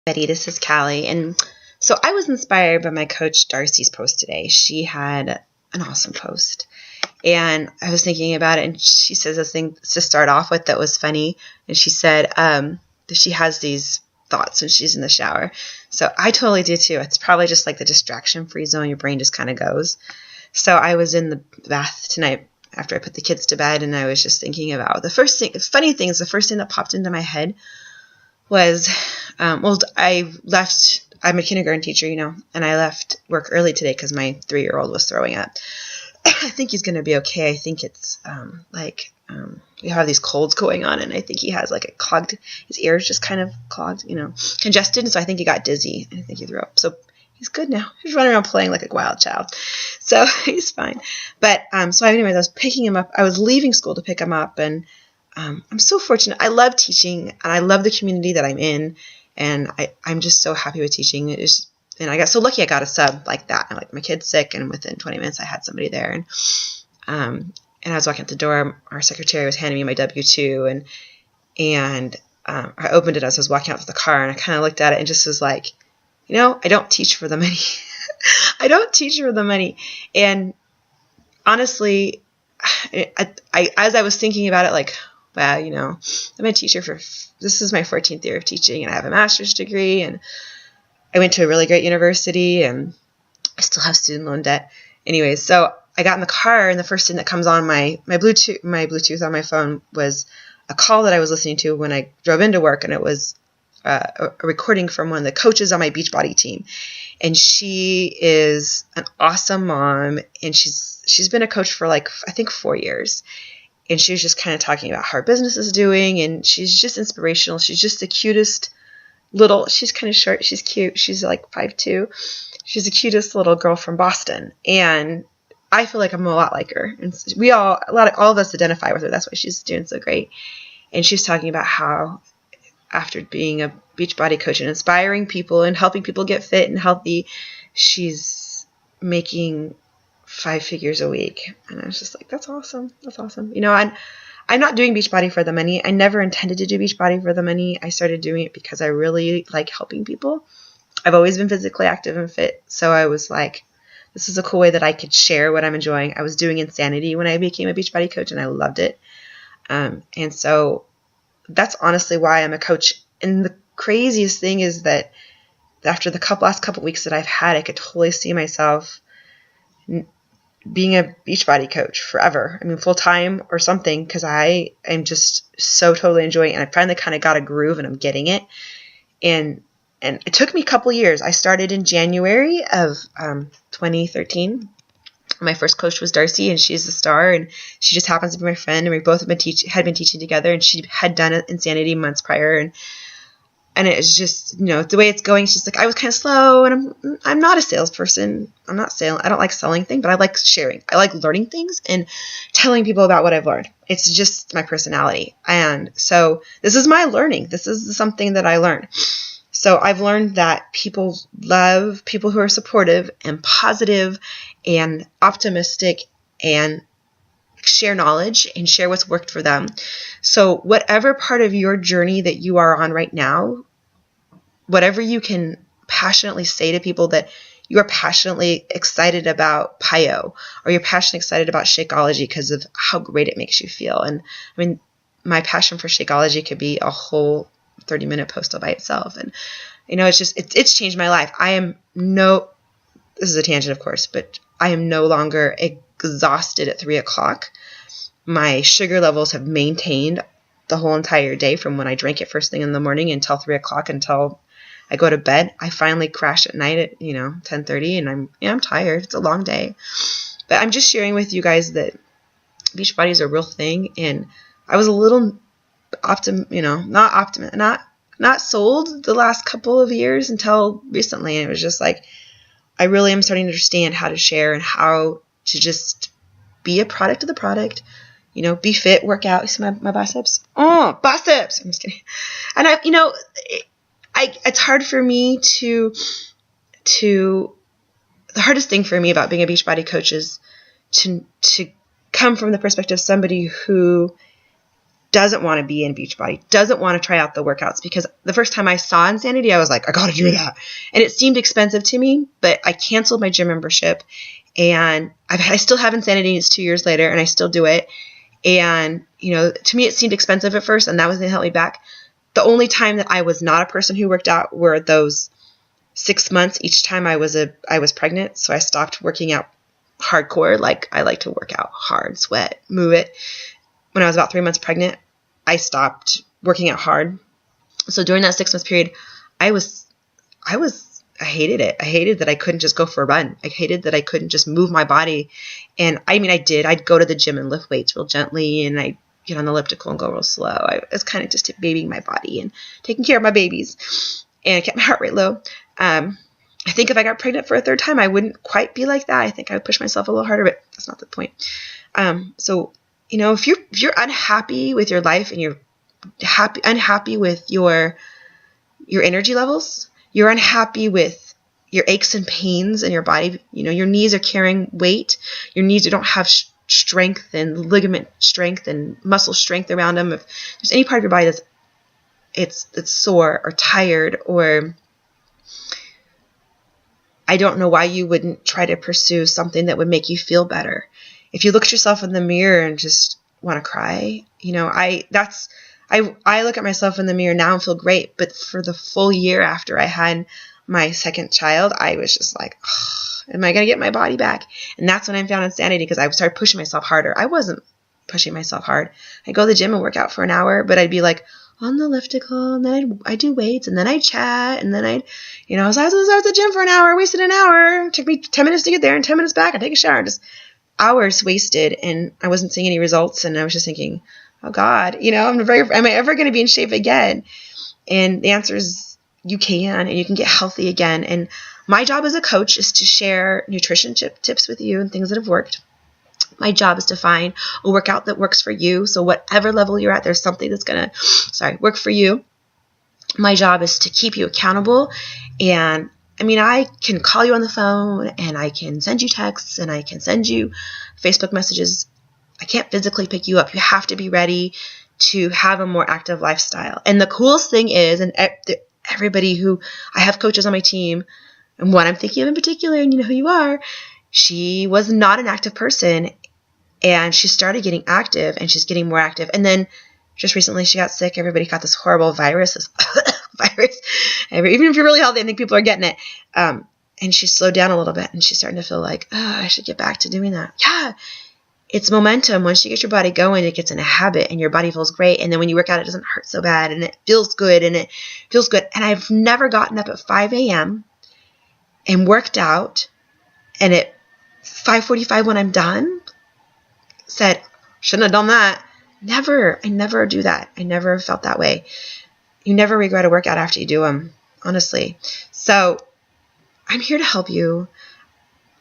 Betty, this is Callie. And so I was inspired by my coach Darcy's post today. She had an awesome post. And I was thinking about it, and she says this thing to start off with that was funny. And she said that she has these thoughts when she's in the shower. So I totally do too. It's probably just like the distraction-free zone. Your brain just kind of goes. So I was in the bath tonight after I put the kids to bed, and I was just thinking about the first thing. Funny thing is, the first thing that popped into my head was, I left. I'm a kindergarten teacher, and I left work early today because my 3-year-old was throwing up. I think he's going to be okay. I think it's we have these colds going on, and I think he has like a clogged, his ears just kind of clogged, congested. And so I think he got dizzy, and I think he threw up. So he's good now. He's running around playing like a wild child. So he's fine. But so anyways, I was picking him up. I was leaving school to pick him up, and I'm so fortunate. I love teaching, and I love the community that I'm in, and I'm just so happy with teaching. And I got so lucky I got a sub like that. And like my kid's sick, and within 20 minutes I had somebody there. And I was walking out the door. Our secretary was handing me my W-2, and I opened it as I was walking out to the car, and I kind of looked at it and just was like, I don't teach for the money. I don't teach for the money. And honestly, as I was thinking about it, like, wow, I'm a teacher this is my 14th year of teaching, and I have a master's degree, and I went to a really great university, and I still have student loan debt. Anyways, so I got in the car, and the first thing that comes on my Bluetooth on my phone was a call that I was listening to when I drove into work, and it was a recording from one of the coaches on my BeachBody team. And she is an awesome mom, and she's been a coach for I think 4 years. And she was just kind of talking about how her business is doing, and she's just inspirational. She's just the cutest she's kind of short. She's cute. She's like 5'2". She's the cutest little girl from Boston. And I feel like I'm a lot like her. And all of us identify with her. That's why she's doing so great. And she's talking about how after being a Beachbody coach and inspiring people and helping people get fit and healthy, she's making 5 figures a week. And I was just like, that's awesome. That's awesome. I'm not doing Beachbody for the money. I never intended to do Beachbody for the money. I started doing it because I really like helping people. I've always been physically active and fit. So I was like, this is a cool way that I could share what I'm enjoying. I was doing Insanity when I became a Beachbody coach, and I loved it. And so that's honestly why I'm a coach. And the craziest thing is that after the last couple weeks that I've had, I could totally see myself being a Beachbody coach forever. I mean, full time or something, because I am just so totally enjoying it. And I finally kind of got a groove, and I'm getting it. And it took me a couple years. I started in January of 2013. My first coach was Darcy, and she's a star, and she just happens to be my friend. And we both had been teaching together, and she had done Insanity months prior, and it was just, the way it's going, she's like, I was kind of slow, and I'm not a salesperson. I don't like selling things, but I like sharing. I like learning things and telling people about what I've learned. It's just my personality. And so this is my learning. This is something that I learned. So I've learned that people love people who are supportive and positive and optimistic and share knowledge and share what's worked for them. So whatever part of your journey that you are on right now, whatever you can passionately say to people that you are passionately excited about PIO, or you're passionately excited about Shakeology because of how great it makes you feel. And I mean, my passion for Shakeology could be a whole 30-minute post all by itself. And, it's changed my life. This is a tangent, of course, but I am no longer exhausted at 3:00. My sugar levels have maintained the whole entire day from when I drank it first thing in the morning until 3:00 until I go to bed. I finally crash at night at 10:30, and I'm tired. It's a long day, but I'm just sharing with you guys that Beachbody is a real thing, and I was a little not sold the last couple of years until recently. And it was just like, I really am starting to understand how to share and how to just be a product of the product. Be fit, work out. You see my biceps? Oh, biceps! I'm just kidding. And it's hard for me the hardest thing for me about being a Beachbody coach is to come from the perspective of somebody who doesn't want to be in Beachbody, doesn't want to try out the workouts, because the first time I saw Insanity, I was like, I got to do that. And it seemed expensive to me, but I canceled my gym membership, and I still have Insanity. It's 2 years later, and I still do it. And, to me, it seemed expensive at first, and that was going to help me back. The only time that I was not a person who worked out were those 6 months each time I was pregnant. So I stopped working out hardcore. Like, I like to work out hard, sweat, move it. When I was about 3 months pregnant, I stopped working out hard. So during that 6 month period, I hated it. I hated that I couldn't just go for a run. I hated that I couldn't just move my body. And I mean, I did. I'd go to the gym and lift weights real gently, and I'd get on the elliptical and go real slow. I was kind of just babying my body and taking care of my babies, and kept my heart rate low. I think if I got pregnant for a third time, I wouldn't quite be like that. I think I would push myself a little harder, but that's not the point. So, if you're unhappy with your life, and you're unhappy with your energy levels, you're unhappy with your aches and pains in your body, your knees are carrying weight, your knees don't have strength and ligament strength and muscle strength around them. If there's any part of your body that's it's sore or tired, or I don't know why you wouldn't try to pursue something that would make you feel better. If you look at yourself in the mirror and just want to cry, I look at myself in the mirror now and feel great. But for the full year after I had my second child, I was just like, oh, am I going to get my body back? And that's when I found Insanity, because I started pushing myself harder. I wasn't pushing myself hard. I'd go to the gym and work out for an hour, but I'd be like on the elliptical, and then I'd do weights, and then I'd chat, and then I was at the gym for an hour, wasted an hour. It took me 10 minutes to get there and 10 minutes back. I'd take a shower, just hours wasted, and I wasn't seeing any results. And I was just thinking, oh God, am I ever going to be in shape again? And the answer is you can, and you can get healthy again. And my job as a coach is to share nutrition tips with you and things that have worked. My job is to find a workout that works for you. So whatever level you're at, there's something that's going to, work for you. My job is to keep you accountable. And I can call you on the phone, and I can send you texts, and I can send you Facebook messages. I can't physically pick you up. You have to be ready to have a more active lifestyle. And the coolest thing is, and everybody who, I have coaches on my team, and one I'm thinking of in particular, and you know who you are, she was not an active person, and she started getting active, and she's getting more active. And then just recently she got sick. Everybody got this horrible virus, even if you're really healthy, I think people are getting it. And she slowed down a little bit, and she's starting to feel like, I should get back to doing that. Yeah. It's momentum. Once you get your body going, it gets in a habit, and your body feels great. And then when you work out, it doesn't hurt so bad, and it feels good. And I've never gotten up at 5 a.m. and worked out, and at 5:45 when I'm done, said, shouldn't have done that. Never. I never do that. I never felt that way. You never regret a workout after you do them, honestly. So I'm here to help you.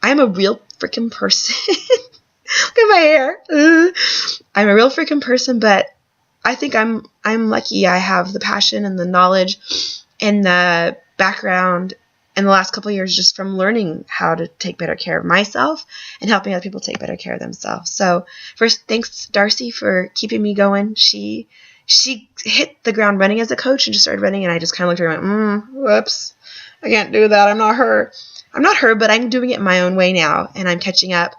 I'm a real freaking person. Look at my hair. I'm a real freaking person, but I think I'm lucky. I have the passion and the knowledge and the background in the last couple of years just from learning how to take better care of myself and helping other people take better care of themselves. So first, thanks, Darcy, for keeping me going. She hit the ground running as a coach and just started running, and I just kind of looked at her and went, whoops, I can't do that. I'm not her. But I'm doing it my own way now, and I'm catching up.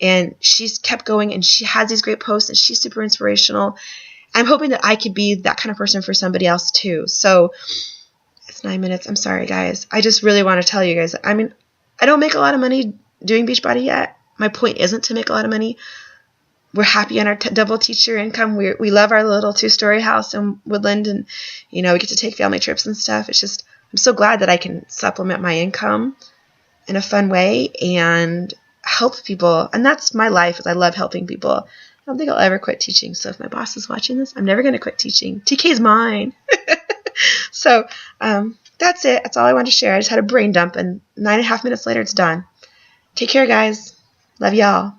And she's kept going, and she has these great posts, and she's super inspirational. I'm hoping that I could be that kind of person for somebody else too. So it's 9 minutes. I'm sorry, guys. I just really want to tell you guys, I don't make a lot of money doing Beachbody yet. My point isn't to make a lot of money. We're happy on our double teacher income. We love our little 2-story house in Woodland, and, we get to take family trips and stuff. It's just, I'm so glad that I can supplement my income in a fun way and help people. And that's my life, is I love helping people. I don't think I'll ever quit teaching. So if my boss is watching this, I'm never going to quit teaching. TK's mine. So that's it. That's all I wanted to share. I just had a brain dump, and 9.5 minutes later, it's done. Take care, guys. Love y'all.